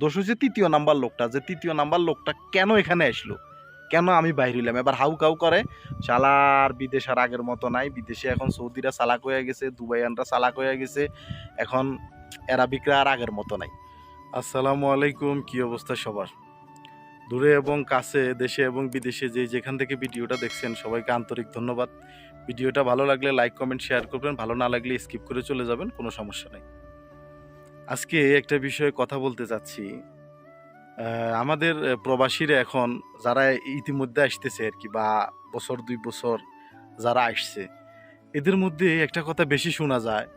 দোষ হচ্ছে তৃতীয় নাম্বার লোকটা, যে তৃতীয় নাম্বার লোকটা কেন এখানে আসলো, কেন আমি বাইর হইলাম। এবার হাউ কাউ করে শালার বিদেশ আর আগের মতো নাই, বিদেশে এখন সৌদিরা চালাক হয়ে গেছে, দুবাইয়ানরা চালাক হয়ে গেছে, এখন অ্যারাবিকরা আর আগের মতো নাই। আসসালামু আলাইকুম, কি অবস্থা সবার? দূরে এবং কাছে, দেশে এবং বিদেশে যে যেখান থেকে ভিডিওটা দেখছেন সবাইকে আন্তরিক ধন্যবাদ। ভিডিওটা ভালো লাগলে লাইক কমেন্ট শেয়ার করবেন, ভালো না লাগলে স্কিপ করে চলে যাবেন, কোনো সমস্যা নেই। আজকে একটা বিষয়ে কথা বলতে চাচ্ছি। আমাদের প্রবাসীরা এখন যারা ইতিমধ্যে আসতেছে আর কি, বা বছর 2 বছর যারা আসছে, এদের মধ্যে একটা কথা বেশি শোনা যায়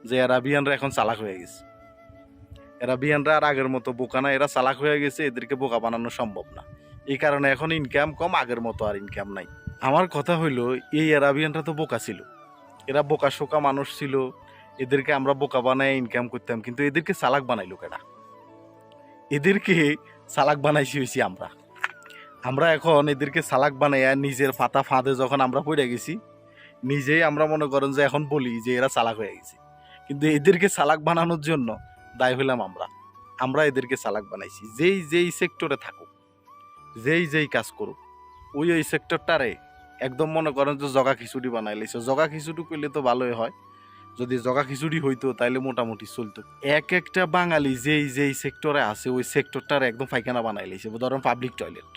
যে অ্যারাবিয়ানরা এখন চালাক হয়ে গেছে। অ্যারাবিয়ানরা আর আগের মতো বোকা না, এরা চালাক হয়ে গেছে, এদেরকে বোকা বানানো সম্ভব না। এই কারণে এখন ইনকাম কম, আগের মতো আর ইনকাম নাই। আমার কথা হইলো, এই অ্যারাবিয়ানরা তো বোকা ছিল, এরা বোকা শোকা মানুষ ছিল, এদেরকে আমরা বোকা বানায় ইনকাম করতাম, কিন্তু এদেরকে চালাক বানাইলো কেডা? এদেরকে চালাক বানাইছি হয়েছি আমরা। আমরা এখন এদেরকে চালাক বানাইয়া নিজের ফাতা ফাঁদে যখন আমরা পড়ে গেছি, নিজেই আমরা মনে করেন যে এখন বলি যে এরা চালাক হয়ে গেছে, কিন্তু এদেরকে চালাক বানানোর জন্য দায় হইলাম আমরা। আমরা এদেরকে চালাক বানাইছি। যেই যেই সেক্টরে থাকুক, যেই যেই কাজ করুক, ওই ওই সেক্টরটারে একদম মনে করেন যে জগা খিচুড়ি বানাই লাইছে। জগা খিচুড়ি করলে তো ভালোই হয়, যদি জগা খিচুড়ি হইতো তাইলে মোটামুটি চলতো। এক একটা বাঙালি যেই যেই সেক্টরে আছে ওই সেক্টরটার একদম পায়খানা বানাই লাইছে। ধরেন পাবলিক টয়লেট,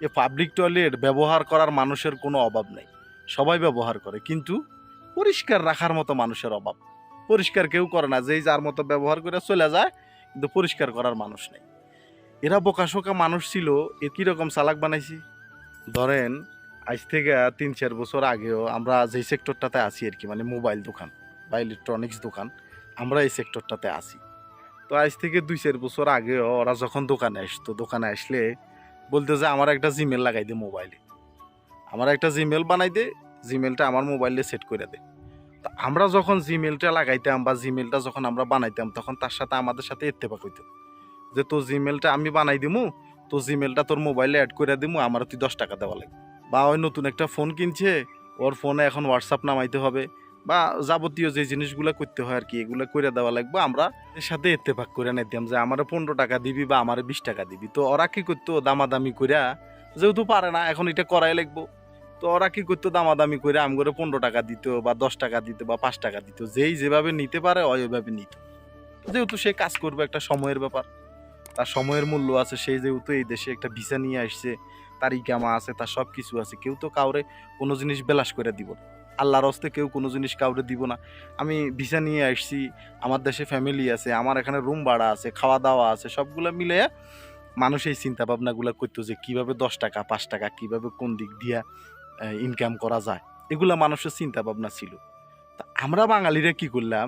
এই পাবলিক টয়লেট ব্যবহার করার মানুষের কোনো অভাব নেই, সবাই ব্যবহার করে, কিন্তু পরিষ্কার রাখার মতো মানুষের অভাব। পরিষ্কার কেউ করে না, যেই যার মতো ব্যবহার করে চলে যায়, কিন্তু পরিষ্কার করার মানুষ নেই। এরা বোকাশোকা মানুষ ছিল, এ কীরকম চালাক বানাইছি। ধরেন আজ থেকে 3-4 বছর আগেও আমরা যেই সেক্টরটাতে আছি আর কি, মানে মোবাইল দোকান বা ইলেকট্রনিক্স দোকান, আমরা এই সেক্টরটাতে আছি। তো আজ থেকে 2-4 বছর আগেও ওরা যখন দোকানে আসতো, দোকানে আসলে বলতো যে আমার একটা জিমেল লাগাই দে মোবাইলে, আমার একটা জিমেল বানাই দে, জিমেলটা আমার মোবাইলে সেট করে দে। তো আমরা যখন জিমেলটা লাগাইতাম বা জিমেলটা যখন আমরা বানাইতাম, তখন তার সাথে আমাদের সাথে ইত্তেফাক হইতো যে তোর জিমেলটা আমি বানাই দিমু, তোর জিমেলটা তোর মোবাইলে অ্যাড করে দিমু, আমার তুই 10 টাকা দেওয়া লাগবে। বা ওই নতুন একটা ফোন কিনছে, ওর ফোনে এখন হোয়াটসঅ্যাপ নামাইতে হবে, বা যাবতীয় যে জিনিসগুলো করতে হয় আর কি, এগুলো করে দেওয়া লাগবে। আমরা এর সাথে ইত্তেফাক করে নিতাম যে আমার 15 টাকা দিবি বা আমার 20 টাকা দিবি। তো ওরা কি করতো, দামাদামি কইরা, যেহেতু পারে না এখন এটা করাই লাগবো, তো ওরা কি করতো, দামাদামি করে আমগরে 15 টাকা দিত বা 10 টাকা দিত বা 5 টাকা দিত, যেই যেভাবে নিতে পারে ওইভাবে নিত। যেহেতু সে কাজ করবে, একটা সময়ের ব্যাপার, তার সময়ের মূল্য আছে, সেই যেহেতু এই দেশে একটা ভিসা নিয়ে আসছে, তার ইকামা আছে, তার সব কিছু আছে, কেউ তো কাউরে কোনো জিনিস বেলাস করে দিব না। আল্লাহর হস্তে কেউ কোনো জিনিস কাউরে দিব না। আমি ভিসা নিয়ে আসছি, আমার দেশে ফ্যামিলি আছে, আমার এখানে রুম ভাড়া আছে, খাওয়া দাওয়া আছে, সবগুলো মিলে মানুষ এই চিন্তা ভাবনাগুলো করতো যে কীভাবে 10 টাকা 5 টাকা কীভাবে কোন দিক দিয়া ইনকাম করা যায়, এগুলা মানুষের চিন্তা ভাবনা ছিল। তা আমরা বাঙালিরা কি করলাম,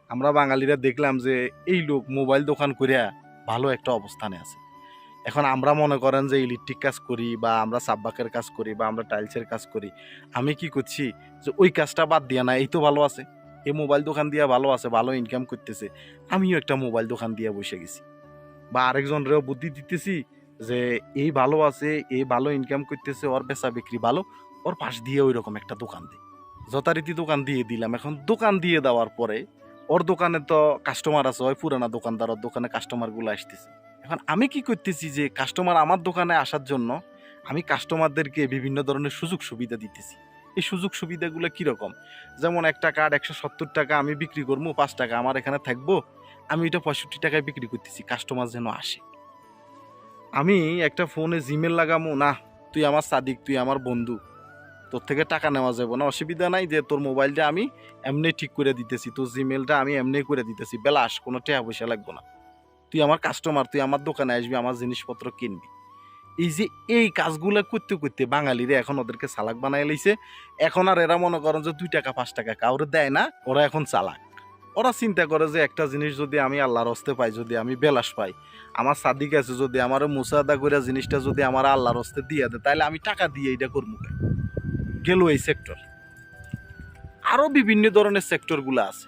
আমরা বাঙালিরা দেখলাম যে এই লোক মোবাইল দোকান করিয়া ভালো একটা অবস্থানে আছে। এখন আমরা মনে করেন যে ইলেকট্রিক কাজ করি, বা আমরা সাববাকের কাজ করি, বা আমরা টাইলসের কাজ করি, আমি কি করছি যে ওই কাজটা বাদ দিয়া না, এই তো ভালো আছে, এই মোবাইল দোকান দিয়া ভালো আছে, ভালো ইনকাম করতেছে, আমিও একটা মোবাইল দোকান দিয়া বসে গেছি। বা আরেকজনরেও বুদ্ধি দিতেছি যে এই ভালো আছে, এই ভালো ইনকাম করতেছে, ওর বেচা বিক্রি ভালো, ওর পাশ দিয়ে ওই রকম একটা দোকান দিই। যথারীতি দোকান দিয়ে দিলাম। এখন দোকান দিয়ে দেওয়ার পরে ওর দোকানে তো কাস্টমার আছে, ওই পুরানা দোকানদার, ওর দোকানে কাস্টমারগুলো আসতেছে। এখন আমি কি করতেছি যে কাস্টমার আমার দোকানে আসার জন্য আমি কাস্টমারদেরকে বিভিন্ন ধরনের সুযোগ সুবিধা দিতেছি। এই সুযোগ সুবিধাগুলো কীরকম, যেমন একটা কার্ড 170 টাকা আমি বিক্রি করবো, 5 টাকা আমার এখানে থাকবো, আমি এটা 65 টাকায় বিক্রি করতেছি, কাস্টমার যেন আসে। আমি একটা ফোনে জিমেল লাগামো না, তুই আমার সাদিক, তুই আমার বন্ধু, তোর থেকে টাকা নেওয়া যাবে না, অসুবিধা নাই, যে তোর মোবাইলটা আমি এমনি ঠিক করে দিতেছি, তোর জিমেলটা আমি এমনি করে দিতেছি, বেলাস, কোনো টাকা পয়সা লাগবে না, তুই আমার কাস্টমার, তুই আমার দোকানে আসবি, আমার জিনিসপত্র কিনবি। এই যে এই কাজগুলো করতে করতে বাঙালিরা এখন ওদেরকে চালাক বানাই লাইছে। এখন আর এরা মনে করেন যে 2 টাকা 5 টাকা কাউরে দেয় না, ওরা এখন চালাক। ওরা চিন্তা করে যে একটা জিনিস যদি আমি আল্লাহর হস্তে পাই, যদি আমি বেলাস পাই, আমার সাদিক আছে, যদি আমার মুসাদা করে জিনিসটা যদি আমার আল্লাহর হস্তে দিয়ে দেয়, তাহলে আমি টাকা দিয়ে এটা করবো। গেল এই সেক্টর। আরও বিভিন্ন ধরনের সেক্টরগুলো আছে।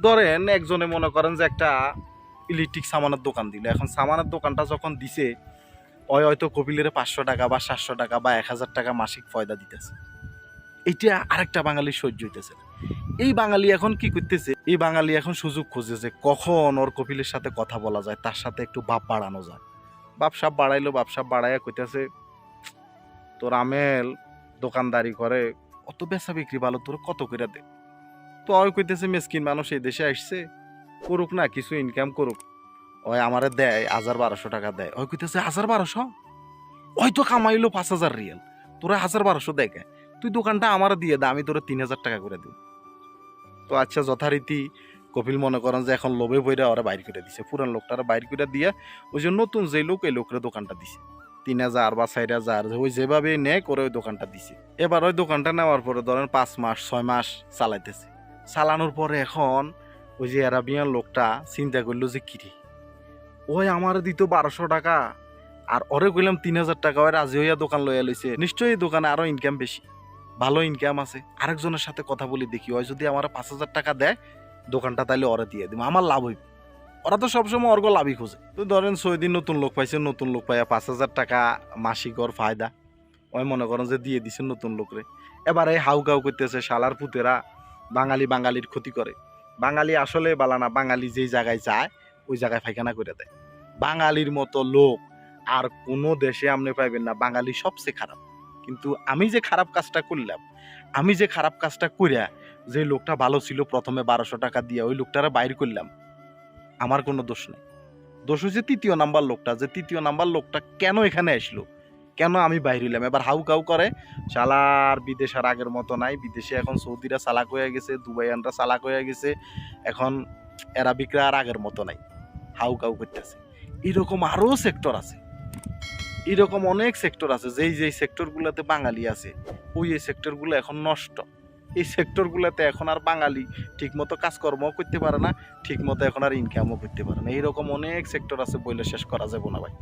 ধরেন একজনে মনে করেন যে একটা ইলেকট্রিক সামানের দোকান দিল, এখন সামানের দোকানটা যখন দিছে, ওই হয়তো কপিলের 500 টাকা বা 700 টাকা বা 1000 টাকা মাসিক ফয়দা দিতেছে। এইটা আরেকটা বাঙালির সহ্য হইতেছে না। এই বাঙালি এখন কি করতেছে, এই বাঙালি এখন সুযোগ খুঁজেছে কখন ওর কপিলের সাথে কথা বলা যায়, তার সাথে একটু বাপ বাড়ানো যায়। বাপসাপ বাড়াইলো, বাপসাপ বাড়াইয়া কইতেছে তোর আমেল দোকানদারি করে, অত বেচা বিক্রি ভালো, তোর কত করে দে। তো ওই কইতেছে মেসকিন মানুষ এই দেশে আসছে, করুক না কিছু ইনকাম করুক। ওই আমারে দেয় 1,000-1,200 টাকা দেয়। ওই কইতেছে 1,000-1,200, ওই তো কামাইলো 5,000 রিয়াল, তোরা 1,000-1,200 দেখে, তুই দোকানটা আমার দিয়ে দে, আমি তোর 3,000 টাকা করে দিই। তো আচ্ছা, যথারীতি কপিল মনে করেন যে এখন লোভে বইরা ওরা বাইর করে দিছে, পুরান লোকটারা বাইর করে দিয়ে ওই যে নতুন যে লোক, এই লোকের দোকানটা দিছে 3,000 বা 4,000, ওই যেভাবে নেয় করে ওই দোকানটা দিছে। এবার ওই দোকানটা নেওয়ার পরে ধরেন 5 মাস 6 মাস চালাইতেছে। চালানোর পরে এখন ওই যে অ্যারাবিয়ান লোকটা চিন্তা করলো যে কিরে, ওই আমার দিত 1,200 টাকা আর ওরে কইলাম 3,000 টাকা, ওই রাজি হইয়া দোকান লইয়া লইছে, নিশ্চয়ই এই দোকানে আরো ইনকাম বেশি, ভালো ইনকাম আছে। আরেকজনের সাথে কথা বলি দেখি, ওই যদি আমার 5,000 টাকা দেয় দোকানটা, তাইলে ওরে দিয়ে দিব, আমার লাভ হইব। ওরা তো সবসময় অর্গ লাভই খোঁজে। তো ধরেন 6 দিন নতুন লোক পাইছে, নতুন লোক পাইয়া 5,000 টাকা মাসিক ওর ফায়দা, ওই মনে করেন যে দিয়ে দিছে নতুন লোকরে। এবার এই হাউ কাউ করতেছে, শালার পুতেরা বাঙালি বাঙালির ক্ষতি করে। বাঙালি আসলে বালা না, বাঙালি যেই জায়গায় যায় ওই জায়গায় পায়খানা করে দেয়। বাঙালির মতো লোক আর কোনো দেশে আপনি পাইবেন না, বাঙালি সবচেয়ে খারাপ। কিন্তু আমি যে খারাপ কাজটা করলাম, আমি যে খারাপ কাজটা করিয়া যে লোকটা ভালো ছিল প্রথমে 1,200 টাকা দিয়ে ওই লোকটারা বাইর করলাম, আমার কোনো দোষ নেই। দোষ হচ্ছে তৃতীয় নাম্বার লোকটা, যে তৃতীয় নাম্বার লোকটা কেন এখানে আসলো, কেন আমি বাইর হইলাম। এবার হাউ কাউ করে, শালার বিদেশ আর আগের মতো নাই, বিদেশে এখন সৌদিরা চালাক হয়ে গেছে, দুবাইয়ানরা চালাক হয়ে গেছে, এখন অ্যারাবিকরা আর আগের মতো নাই, হাউ কাউ করতেছে। এরকম আরও সেক্টর আছে, এরকম অনেক সেক্টর আছে, যেই সেক্টরগুলোতে বাঙালি আছে ওই সেক্টরগুলো এখন নষ্ট। এই সেক্টরগুলোতে এখন আর বাঙালি ঠিকমতো কাজকর্মও করতে পারে না, ঠিকমতো এখন আর ইনকামও করতে পারে না। এইরকম অনেক সেক্টর আছে, বইলে শেষ করা যাবে না ভাই।